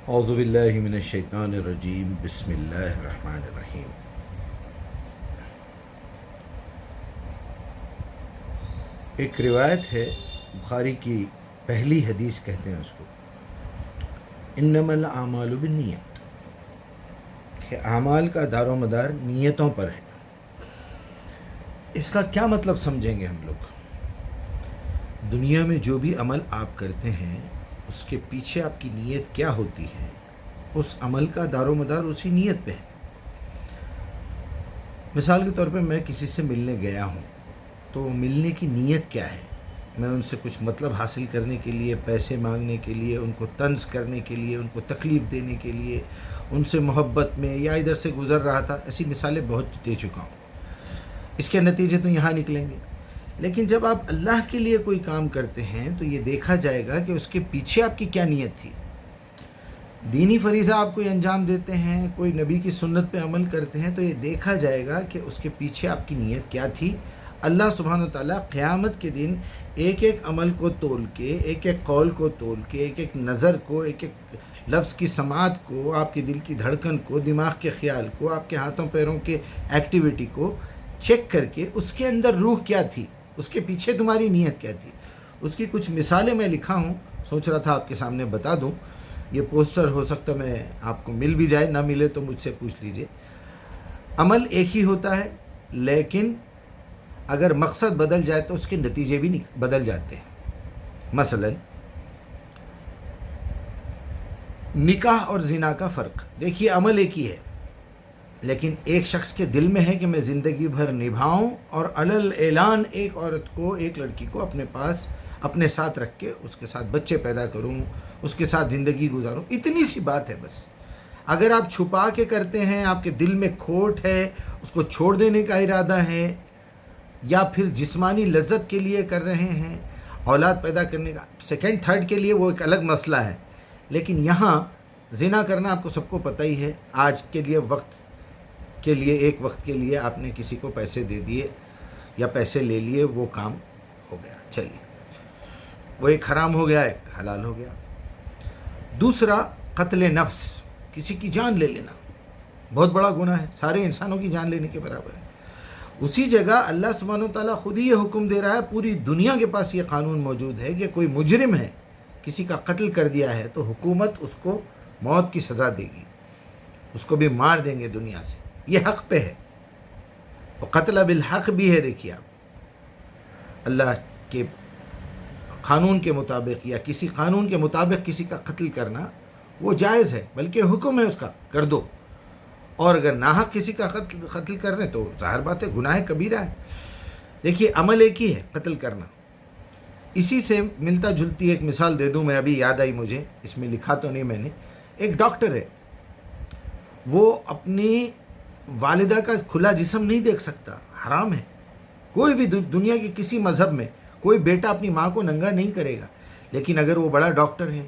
اعوذ باللہ من الشیطان الرجیم بسم اللہ الرحمن الرحیم۔ ایک روایت ہے، بخاری کی پہلی حدیث کہتے ہیں اس کو، انما الاعمال بالنیت، کہ اعمال کا دار و مدار نیتوں پر ہے۔ اس کا کیا مطلب سمجھیں گے ہم لوگ؟ دنیا میں جو بھی عمل آپ کرتے ہیں اس کے پیچھے آپ کی نیت کیا ہوتی ہے، اس عمل کا دار و مدار اسی نیت پہ ہے۔ مثال کے طور پہ میں کسی سے ملنے گیا ہوں تو ملنے کی نیت کیا ہے؟ میں ان سے کچھ مطلب حاصل کرنے کے لیے، پیسے مانگنے کے لیے، ان کو طنز کرنے کے لیے، ان کو تکلیف دینے کے لیے، ان سے محبت میں، یا ادھر سے گزر رہا تھا، ایسی مثالیں بہت دے چکا ہوں۔ اس کے نتیجے تو یہاں نکلیں گے۔ لیکن جب آپ اللہ کے لیے کوئی کام کرتے ہیں تو یہ دیکھا جائے گا کہ اس کے پیچھے آپ کی کیا نیت تھی۔ دینی فریضہ آپ کوئی انجام دیتے ہیں، کوئی نبی کی سنت پہ عمل کرتے ہیں، تو یہ دیکھا جائے گا کہ اس کے پیچھے آپ کی نیت کیا تھی۔ اللہ سبحانہ و تعالیٰ قیامت کے دن ایک ایک عمل کو تول کے، ایک ایک قول کو تول کے، ایک ایک نظر کو، ایک ایک لفظ کی سماعت کو، آپ کے دل کی دھڑکن کو، دماغ کے خیال کو، آپ کے ہاتھوں پیروں کے ایکٹیویٹی کو چیک کر کے اس کے اندر روح کیا تھی، اس کے پیچھے تمہاری نیت کیا تھی۔ اس کی کچھ مثالیں میں لکھا ہوں، سوچ رہا تھا آپ کے سامنے بتا دوں۔ یہ پوسٹر ہو سکتا میں آپ کو مل بھی جائے، نہ ملے تو مجھ سے پوچھ لیجئے۔ عمل ایک ہی ہوتا ہے، لیکن اگر مقصد بدل جائے تو اس کے نتیجے بھی بدل جاتے ہیں۔ مثلا نکاح اور زنا کا فرق دیکھیے، عمل ایک ہی ہے، لیکن ایک شخص کے دل میں ہے کہ میں زندگی بھر نبھاؤں اور علل اعلان ایک عورت کو، ایک لڑکی کو اپنے پاس، اپنے ساتھ رکھ کے اس کے ساتھ بچے پیدا کروں، اس کے ساتھ زندگی گزاروں۔ اتنی سی بات ہے بس۔ اگر آپ چھپا کے کرتے ہیں، آپ کے دل میں کھوٹ ہے، اس کو چھوڑ دینے کا ارادہ ہے، یا پھر جسمانی لذت کے لیے کر رہے ہیں، اولاد پیدا کرنے کا، سیکنڈ تھرڈ کے لیے وہ ایک الگ مسئلہ ہے۔ لیکن یہاں زنا کرنا آپ کو سب کو پتہ ہی ہے، آج کے لیے وقت کے لیے، ایک وقت کے لیے آپ نے کسی کو پیسے دے دیے یا پیسے لے لیے، وہ کام ہو گیا، چلیے وہ ایک حرام ہو گیا، ایک حلال ہو گیا۔ دوسرا قتل نفس، کسی کی جان لے لینا بہت بڑا گناہ ہے، سارے انسانوں کی جان لینے کے برابر ہے۔ اسی جگہ اللہ سبحانہ و تعالیٰ خود ہی یہ حکم دے رہا ہے، پوری دنیا کے پاس یہ قانون موجود ہے کہ کوئی مجرم ہے، کسی کا قتل کر دیا ہے تو حکومت اس کو موت کی سزا دے گی، اس کو بھی مار دیں گے دنیا سے، یہ حق پہ ہے۔ اور قتل بالحق بھی ہے، دیکھیے آپ، اللہ کے قانون کے مطابق یا کسی قانون کے مطابق کسی کا قتل کرنا وہ جائز ہے، بلکہ حکم ہے اس کا، کر دو۔ اور اگر ناحق کسی کا قتل کر رہے تو ظاہر بات ہے گناہ کبیرہ ہے۔ دیکھیے عمل ایک ہی ہے، قتل کرنا۔ اسی سے ملتا جلتی ایک مثال دے دوں میں، ابھی یاد آئی مجھے، اس میں لکھا تو نہیں میں نے۔ ایک ڈاکٹر ہے، وہ اپنی والدہ کا کھلا جسم نہیں دیکھ سکتا، حرام ہے۔ کوئی بھی دنیا کے کسی مذہب میں کوئی بیٹا اپنی ماں کو ننگا نہیں کرے گا، لیکن اگر وہ بڑا ڈاکٹر ہے،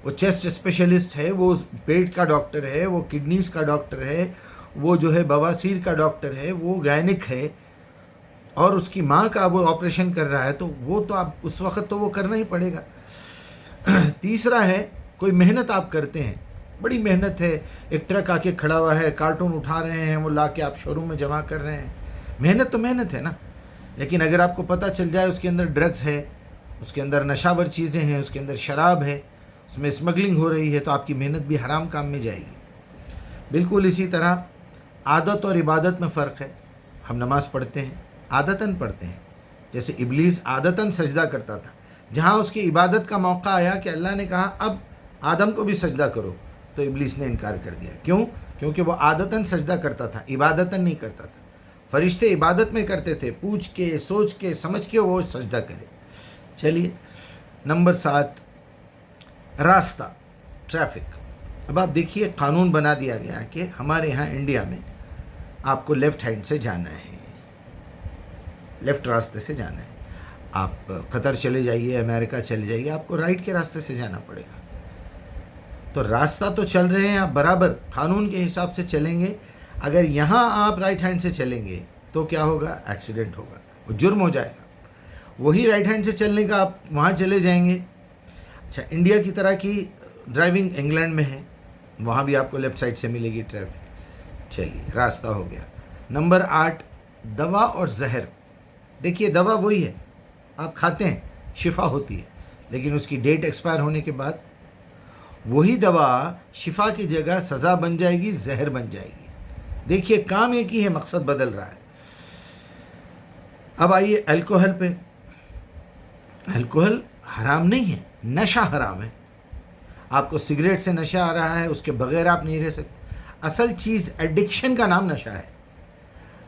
وہ چیسٹ اسپیشلسٹ ہے، وہ پیٹ کا ڈاکٹر ہے، وہ کڈنیز کا ڈاکٹر ہے، وہ جو ہے بواسیر کا ڈاکٹر ہے، وہ گائنک ہے، اور اس کی ماں کا وہ آپریشن کر رہا ہے، تو وہ تو آپ اس وقت تو وہ کرنا ہی پڑے گا۔ تیسرا ہے، کوئی محنت آپ کرتے ہیں، بڑی محنت ہے، ایک ٹرک آ کے کھڑا ہوا ہے، کارٹون اٹھا رہے ہیں، وہ لا کے آپ شو روم میں جمع کر رہے ہیں، محنت تو محنت ہے نا۔ لیکن اگر آپ کو پتہ چل جائے اس کے اندر ڈرگز ہے، اس کے اندر نشہ ور چیزیں ہیں، اس کے اندر شراب ہے، اس میں اسمگلنگ ہو رہی ہے، تو آپ کی محنت بھی حرام کام میں جائے گی۔ بالکل اسی طرح عادت اور عبادت میں فرق ہے۔ ہم نماز پڑھتے ہیں، عادتاً پڑھتے ہیں، جیسے ابلیس عادتاً سجدہ کرتا تھا، جہاں اس کی عبادت کا موقع آیا کہ اللہ نے کہا اب آدم کو بھی سجدہ کرو، تو ابلیس نے انکار کر دیا۔ کیوں؟ کیونکہ وہ عادتاً سجدہ کرتا تھا، عبادتاً نہیں کرتا تھا۔ فرشتے عبادت میں کرتے تھے، پوچھ کے، سوچ کے، سمجھ کے وہ سجدہ کرے۔ چلیے نمبر 7، راستہ، ٹریفک۔ اب آپ دیکھیے قانون بنا دیا گیا کہ ہمارے یہاں انڈیا میں آپ کو لیفٹ ہینڈ سے جانا ہے، لیفٹ راستے سے جانا ہے۔ آپ قطر چلے جائیے، امریکہ چلے جائیے، آپ کو رائٹ کے راستے سے جانا پڑے گا۔ تو راستہ تو چل رہے ہیں آپ برابر قانون کے حساب سے چلیں گے۔ اگر یہاں آپ رائٹ ہینڈ سے چلیں گے تو کیا ہوگا؟ ایکسیڈنٹ ہوگا، وہ جرم ہو جائے گا۔ وہی رائٹ ہینڈ سے چلنے کا آپ وہاں چلے جائیں گے۔ اچھا، انڈیا کی طرح کی ڈرائیونگ انگلینڈ میں ہے، وہاں بھی آپ کو لیفٹ سائڈ سے ملے گی ٹریفک. چلیے راستہ ہو گیا. نمبر 8 دوا اور زہر. دیکھیے دوا وہی ہے، آپ کھاتے ہیں شفا ہوتی ہے، لیکن اس کی ڈیٹ ایکسپائر ہونے کے بعد وہی دوا شفا کی جگہ سزا بن جائے گی، زہر بن جائے گی. دیکھیے کام ایک ہی ہے، مقصد بدل رہا ہے. اب آئیے الکوہل پہ. الکوہل حرام نہیں ہے، نشہ حرام ہے. آپ کو سگریٹ سے نشہ آ رہا ہے، اس کے بغیر آپ نہیں رہ سکتے. اصل چیز ایڈکشن کا نام نشہ ہے.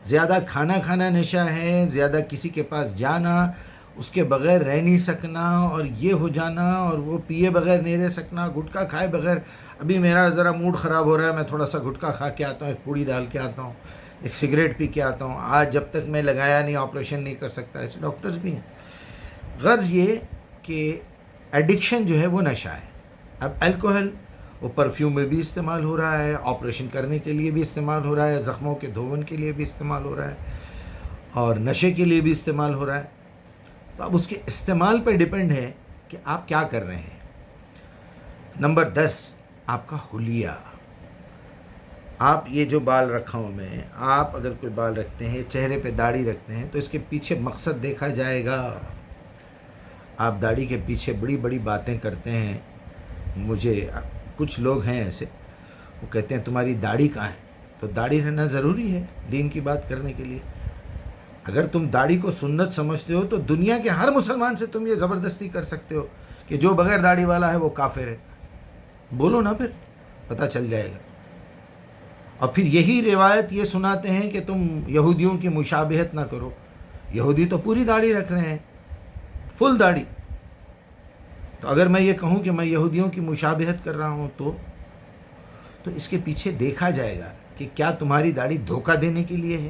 زیادہ کھانا نشہ ہے، زیادہ کسی کے پاس جانا، اس کے بغیر رہ نہیں سکنا، اور یہ ہو جانا، اور وہ پیے بغیر نہیں رہ سکنا، گٹکا کھائے بغیر. ابھی میرا ذرا موڈ خراب ہو رہا ہے، میں تھوڑا سا گٹکا کھا کے آتا ہوں، ایک پوڑی ڈال کے آتا ہوں، ایک سگریٹ پی کے آتا ہوں، آج جب تک میں لگایا نہیں آپریشن نہیں کر سکتا. ایسے ڈاکٹرز بھی ہیں. غرض یہ کہ ایڈکشن جو ہے وہ نشہ ہے. اب الکوہل وہ پرفیوم میں بھی استعمال ہو رہا ہے، آپریشن کرنے کے لیے بھی استعمال ہو رہا ہے، زخموں کے دھون کے لیے بھی استعمال ہو رہا ہے، اور نشے کے لیے بھی استعمال ہو رہا ہے. تو اب اس کے استعمال پہ ڈیپینڈ ہے کہ آپ کیا کر رہے ہیں. نمبر 10 آپ کا حلیہ. آپ یہ جو بال رکھا ہوں میں، آپ اگر کوئی بال رکھتے ہیں، چہرے پہ داڑھی رکھتے ہیں، تو اس کے پیچھے مقصد دیکھا جائے گا. آپ داڑھی کے پیچھے بڑی بڑی باتیں کرتے ہیں. مجھے کچھ لوگ ہیں ایسے، وہ کہتے ہیں تمہاری داڑھی کہاں ہے. تو داڑھی رہنا ضروری ہے دین کی بات کرنے کے لیے. اگر تم داڑھی کو سنت سمجھتے ہو تو دنیا کے ہر مسلمان سے تم یہ زبردستی کر سکتے ہو کہ جو بغیر داڑھی والا ہے وہ کافر ہے. بولو نا، پھر پتہ چل جائے گا. اور پھر یہی روایت یہ سناتے ہیں کہ تم یہودیوں کی مشابہت نہ کرو. یہودی تو پوری داڑھی رکھ رہے ہیں، فل داڑھی. تو اگر میں یہ کہوں کہ میں یہودیوں کی مشابہت کر رہا ہوں تو اس کے پیچھے دیکھا جائے گا کہ کیا تمہاری داڑھی دھوکہ دینے کے لیے ہے،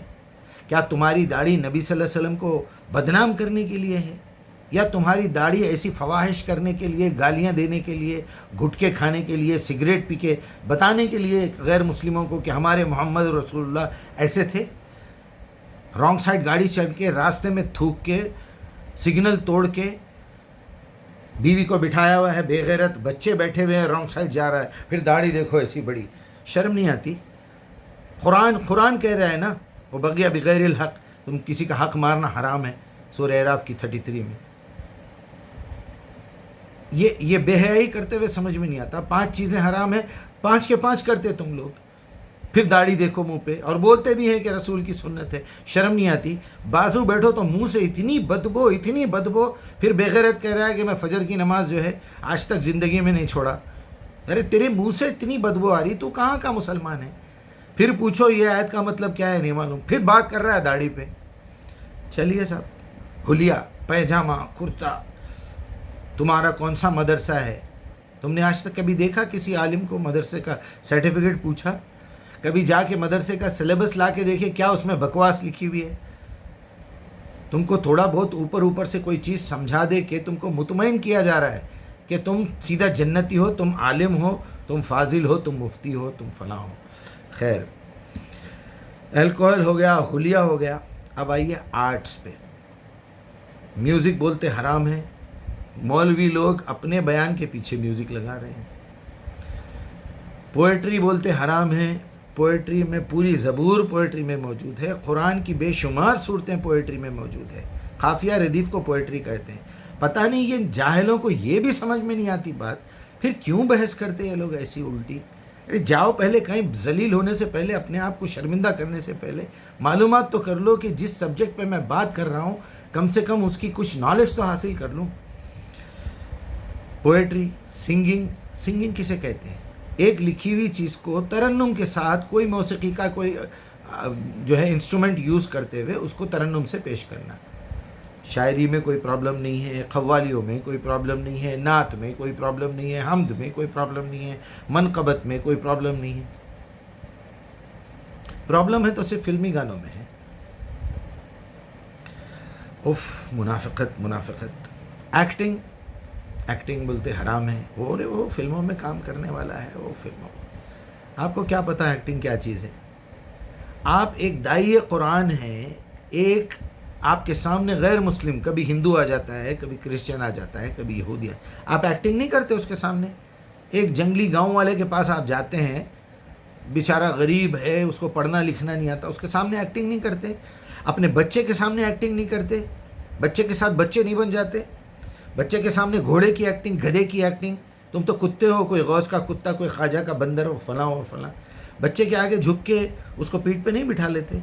کیا تمہاری داڑھی نبی صلی اللہ علیہ وسلم کو بدنام کرنے کے لیے ہے، یا تمہاری داڑھی ایسی فواہش کرنے کے لیے، گالیاں دینے کے لیے، گٹکے کھانے کے لیے، سگریٹ پی کے بتانے کے لیے غیر مسلموں کو کہ ہمارے محمد رسول اللہ ایسے تھے. رانگ سائڈ گاڑی چل کے، راستے میں تھوک کے، سگنل توڑ کے، بیوی کو بٹھایا ہوا ہے بے غیرت، بچے بیٹھے ہوئے ہیں، رانگ سائڈ جا رہا ہے، پھر داڑھی دیکھو ایسی بڑی. شرم نہیں آتی؟ قرآن کہہ رہا ہے نا، وہ بغی بغیر الحق، تم کسی کا حق مارنا حرام ہے، سورہ اعراف کی 33 میں. یہ بے حیائی کرتے ہوئے سمجھ میں نہیں آتا. 5 چیزیں حرام ہیں، 5 کے 5 کرتے تم لوگ. پھر داڑھی دیکھو منہ پہ، اور بولتے بھی ہیں کہ رسول کی سنت ہے. شرم نہیں آتی؟ بازو بیٹھو تو منہ سے اتنی بدبو، پھر بے غیرت کہہ رہا ہے کہ میں فجر کی نماز جو ہے آج تک زندگی میں نہیں چھوڑا. ارے تیرے منہ سے اتنی بدبو آ رہی، تو کہاں کا مسلمان ہے؟ پھر پوچھو یہ آیت کا مطلب کیا ہے، نہیں معلوم، پھر بات کر رہا ہے داڑھی پہ. چلیے صاحب، حلیہ، پیجامہ، کرتا. تمہارا کون سا مدرسہ ہے؟ تم نے آج تک کبھی دیکھا کسی عالم کو مدرسے کا سرٹیفکیٹ پوچھا؟ کبھی جا کے مدرسے کا سلیبس لا کے دیکھے کیا اس میں بکواس لکھی ہوئی ہے؟ تم کو تھوڑا بہت اوپر سے کوئی چیز سمجھا دے کے تم کو مطمئن کیا جا رہا ہے کہ تم سیدھا جنتی ہو، تم عالم ہو، تم فاضل ہو، تم مفتی ہو، تم فلاں ہو. خیر، الکوہل ہو گیا، حلیہ ہو گیا. اب آئیے آرٹس پہ. میوزک بولتے حرام ہے، مولوی لوگ اپنے بیان کے پیچھے میوزک لگا رہے ہیں. پوئٹری بولتے حرام ہے، پوئٹری میں پوری زبور پوئٹری میں موجود ہے. قرآن کی بے شمار صورتیں پوئٹری میں موجود ہے. قافیہ ردیف کو پوئٹری کہتے ہیں. پتہ نہیں یہ جاہلوں کو یہ بھی سمجھ میں نہیں آتی بات، پھر کیوں بحث کرتے ہیں لوگ ایسی الٹی. جاؤ پہلے کہیں ذلیل ہونے سے پہلے، اپنے آپ کو شرمندہ کرنے سے پہلے معلومات تو کر لو کہ جس سبجیکٹ پہ میں بات کر رہا ہوں کم سے کم اس کی کچھ نالج تو حاصل کر لوں. پوئٹری، سنگنگ کسے کہتے ہیں؟ ایک لکھی ہوئی چیز کو ترنم کے ساتھ کوئی موسیقی کا کوئی جو ہے انسٹرومنٹ یوز کرتے ہوئے اس کو ترنم سے پیش کرنا. شاعری میں کوئی پرابلم نہیں ہے، قوالیوں میں کوئی پرابلم نہیں ہے، نعت میں کوئی پرابلم نہیں ہے، حمد میں کوئی پرابلم نہیں ہے، منقبت میں کوئی پرابلم نہیں ہے. پرابلم ہے تو صرف فلمی گانوں میں ہے. منافقت. ایکٹنگ بولتے حرام ہے. وہ فلموں میں کام کرنے والا ہے، وہ فلموں. آپ کو کیا پتہ ایکٹنگ کیا چیز ہے؟ آپ ایک داعی قرآن ہیں، ایک آپ کے سامنے غیر مسلم، کبھی ہندو آ جاتا ہے، کبھی کرسچن آ جاتا ہے، کبھی یہودی. آپ ایکٹنگ نہیں کرتے اس کے سامنے. ایک جنگلی گاؤں والے کے پاس آپ جاتے ہیں، بیچارہ غریب ہے، اس کو پڑھنا لکھنا نہیں آتا، اس کے سامنے ایکٹنگ نہیں کرتے، اپنے بچے کے سامنے ایکٹنگ نہیں کرتے، بچے کے ساتھ بچے نہیں بن جاتے، بچے کے سامنے گھوڑے کی ایکٹنگ، گدھے کی ایکٹنگ، تم تو کتے ہو، کوئی غوث کا کتا، کوئی خواجہ کا بندر ہو، فلاں ہو فلاں، بچے کے آگے جھک کے اس کو پیٹھ پہ نہیں بٹھا لیتے۔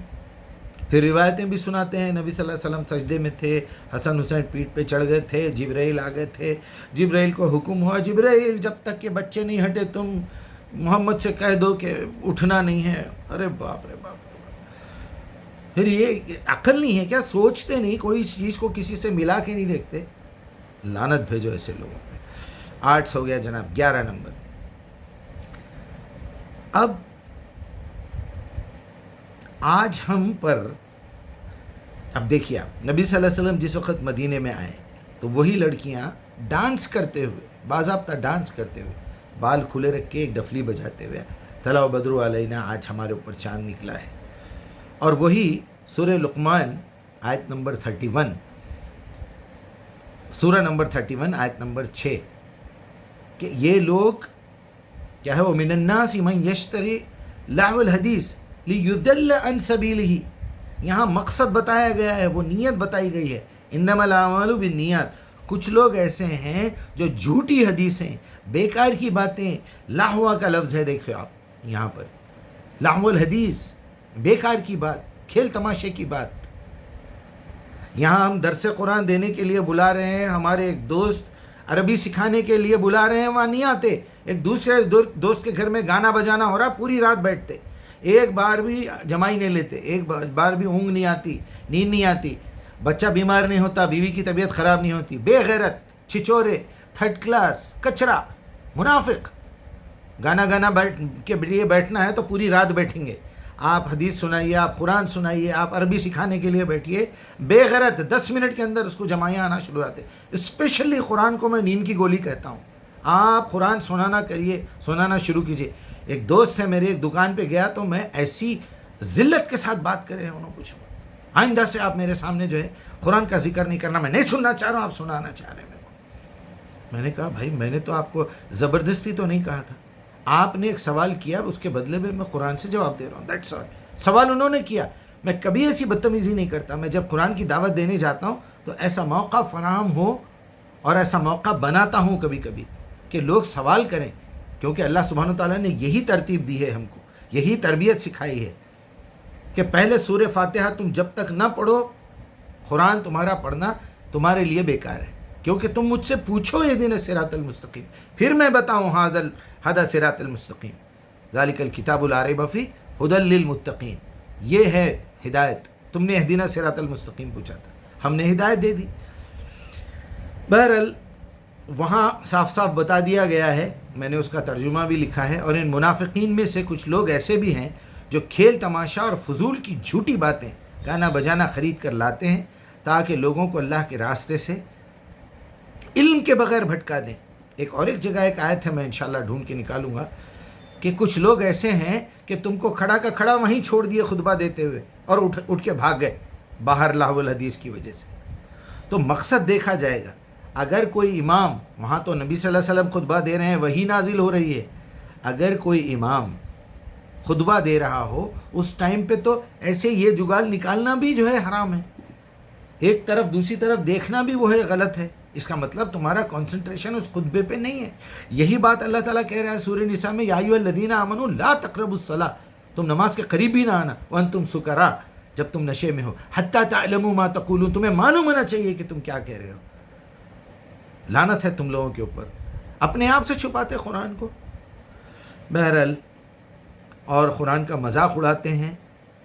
پھر روایتیں بھی سناتے ہیں، نبی صلی اللہ علیہ وسلم سجدے میں تھے، حسن حسین پیٹھ پہ چڑھ گئے تھے، جبرائیل آ گئے تھے، جبرائیل کو حکم ہوا، جبرائیل جب تک کہ بچے نہیں ہٹے تم محمد سے کہہ دو کہ اٹھنا نہیں ہے۔ ارے باپ رے باپ رے باپ، پھر یہ عقل نہیں ہے کیا؟ سوچتے نہیں، کوئی چیز کو کسی سے ملا کے نہیں دیکھتے۔ لعنت بھیجو ایسے لوگوں پہ۔ 8 ہو گیا جناب، 11 نمبر۔ اب آج ہم پر، اب دیکھیے آپ، نبی صلی اللہ علیہ وسلم جس وقت مدینے میں آئے تو وہی لڑکیاں ڈانس کرتے ہوئے، باضابطہ ڈانس کرتے ہوئے، بال کھلے رکھ کے ایک ڈفلی بجاتے ہوئے، طلع بدر علینا، آج ہمارے اوپر چاند نکلا ہے۔ اور وہی سورہ لقمان آیت نمبر 31، سورہ نمبر 31 آیت نمبر 6، کہ یہ لوگ کیا ہے، وہ من الناس من یشتری لہو الحدیث لیضل عن سبیلہ، یہاں مقصد بتایا گیا ہے، وہ نیت بتائی گئی ہے، انما الاعمال بالنیات۔ کچھ لوگ ایسے ہیں جو جھوٹی حدیثیں، بیکار کی باتیں، لاہوا کا لفظ ہے، دیکھو آپ یہاں پر، لاہو الحدیث، بیکار کی بات، کھیل تماشے کی بات۔ یہاں ہم درس قرآن دینے کے لیے بلا رہے ہیں، ہمارے ایک دوست عربی سکھانے کے لیے بلا رہے ہیں، وہاں نہیں آتے، ایک دوسرے دوست کے گھر میں گانا بجانا ہو رہا، پوری رات بیٹھتے، ایک بار بھی جمائی نہیں لیتے، ایک بار بھی اونگ نہیں آتی، نیند نہیں آتی، بچہ بیمار نہیں ہوتا، بیوی کی طبیعت خراب نہیں ہوتی، بے غیرت، چھچورے، تھرڈ کلاس، کچرا، منافق۔ گانا کے لیے بیٹھنا ہے تو پوری رات بیٹھیں گے، آپ حدیث سنائیے، آپ قرآن سنائیے، آپ عربی سکھانے کے لیے بیٹھیے، بے غیرت 10 منٹ کے اندر اس کو جمائیاں آنا شروع ہوتے۔ اسپیشلی قرآن کو میں نیند کی گولی کہتا ہوں، آپ قرآن سنانا شروع کیجئے۔ ایک دوست ہے میرے، ایک دکان پہ گیا تو میں ایسی ذلت کے ساتھ بات کرے ہیں، انہوں نے پوچھا آئندہ سے آپ میرے سامنے جو ہے قرآن کا ذکر نہیں کرنا، میں نہیں سننا چاہ رہا ہوں، آپ سنانا چاہ رہے ہیں میرے کو۔ میں نے کہا بھائی میں نے تو آپ کو زبردستی تو نہیں کہا تھا، آپ نے ایک سوال کیا، اس کے بدلے میں قرآن سے جواب دے رہا ہوں، دیٹس آل۔ سوال انہوں نے کیا، میں کبھی ایسی بدتمیزی نہیں کرتا، میں جب قرآن کی دعوت دینے جاتا ہوں تو ایسا موقع فراہم ہو اور ایسا موقع بناتا ہوں کبھی کبھی کہ لوگ سوال کریں، کیونکہ اللہ سبحانہ وتعالیٰ نے یہی ترتیب دی ہے ہم کو، یہی تربیت سکھائی ہے کہ پہلے سورہ فاتحہ تم جب تک نہ پڑھو، قرآن تمہارا پڑھنا تمہارے لیے بیکار ہے، کیونکہ تم مجھ سے پوچھو اہدنا الصراط المستقیم، پھر میں بتاؤں ھذا صراط المستقیم، ذالک الکتاب لا ریب فیہ ھدی للمتقین، یہ ہے ہدایت۔ تم نے اہدنا الصراط المستقیم پوچھا تھا، ہم نے ہدایت دے دی۔ بہرحال وہاں صاف صاف بتا دیا گیا ہے، میں نے اس کا ترجمہ بھی لکھا ہے، اور ان منافقین میں سے کچھ لوگ ایسے بھی ہیں جو کھیل تماشا اور فضول کی جھوٹی باتیں، گانا بجانا خرید کر لاتے ہیں تاکہ لوگوں کو اللہ کے راستے سے علم کے بغیر بھٹکا دیں۔ ایک جگہ ایک آیت ہے، میں انشاءاللہ ڈھونڈ کے نکالوں گا، کہ کچھ لوگ ایسے ہیں کہ تم کو کھڑا کا کھڑا وہیں چھوڑ دیے خطبہ دیتے ہوئے، اور اٹھ کے بھاگ گئے باہر لاہو الحدیث کی وجہ سے۔ تو مقصد دیکھا جائے گا، اگر کوئی امام، وہاں تو نبی صلی اللہ علیہ وسلم خطبہ دے رہے ہیں، وہی نازل ہو رہی ہے، اگر کوئی امام خطبہ دے رہا ہو اس ٹائم پہ تو ایسے یہ جگال نکالنا بھی جو ہے حرام ہے، ایک طرف دوسری طرف دیکھنا بھی وہ ہے غلط ہے، اس کا مطلب تمہارا کنسنٹریشن اس خطبے پہ نہیں ہے۔ یہی بات اللہ تعالیٰ کہہ رہا ہے سورہ نساء میں، یا ایھا الذین آمنوا لا تقربوا الصلاۃ، تم نماز کے قریب بھی نہ آنا، وانتم سکراء، جب تم نشے میں ہو، حتی تعلموا ما تقولون، تمہیں معلوم ہونا چاہیے کہ تم کیا کہہ رہے ہو۔ لعنت ہے تم لوگوں کے اوپر، اپنے آپ سے چھپاتے قرآن کو۔ بہرحال اور قرآن کا مذاق اڑاتے ہیں،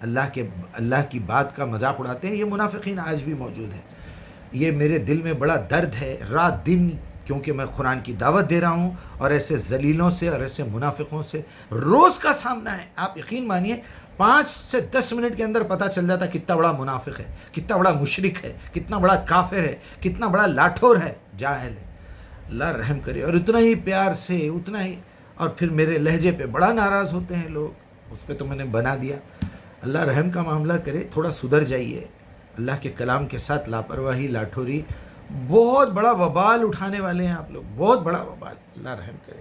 اللہ کی بات کا مذاق اڑاتے ہیں، یہ منافقین آج بھی موجود ہیں۔ یہ میرے دل میں بڑا درد ہے رات دن، کیونکہ میں قرآن کی دعوت دے رہا ہوں اور ایسے ذلیلوں سے اور ایسے منافقوں سے روز کا سامنا ہے۔ آپ یقین مانیے 5 سے 10 منٹ کے اندر پتہ چل جاتا کتنا بڑا منافق ہے، کتنا بڑا مشرک ہے، کتنا بڑا کافر ہے، کتنا بڑا لاٹھور ہے، جاہل ہے۔ اللہ رحم کرے۔ اور اتنا ہی پیار سے، اتنا ہی، اور پھر میرے لہجے پہ بڑا ناراض ہوتے ہیں لوگ، اس پہ تو میں نے بنا دیا۔ اللہ رحم کا معاملہ کرے، تھوڑا سدھر جائیے۔ اللہ کے کلام کے ساتھ لاپرواہی، لاٹھوری، بہت بڑا وبال اٹھانے والے ہیں آپ لوگ، بہت بڑا وبال۔ اللہ رحم کرے۔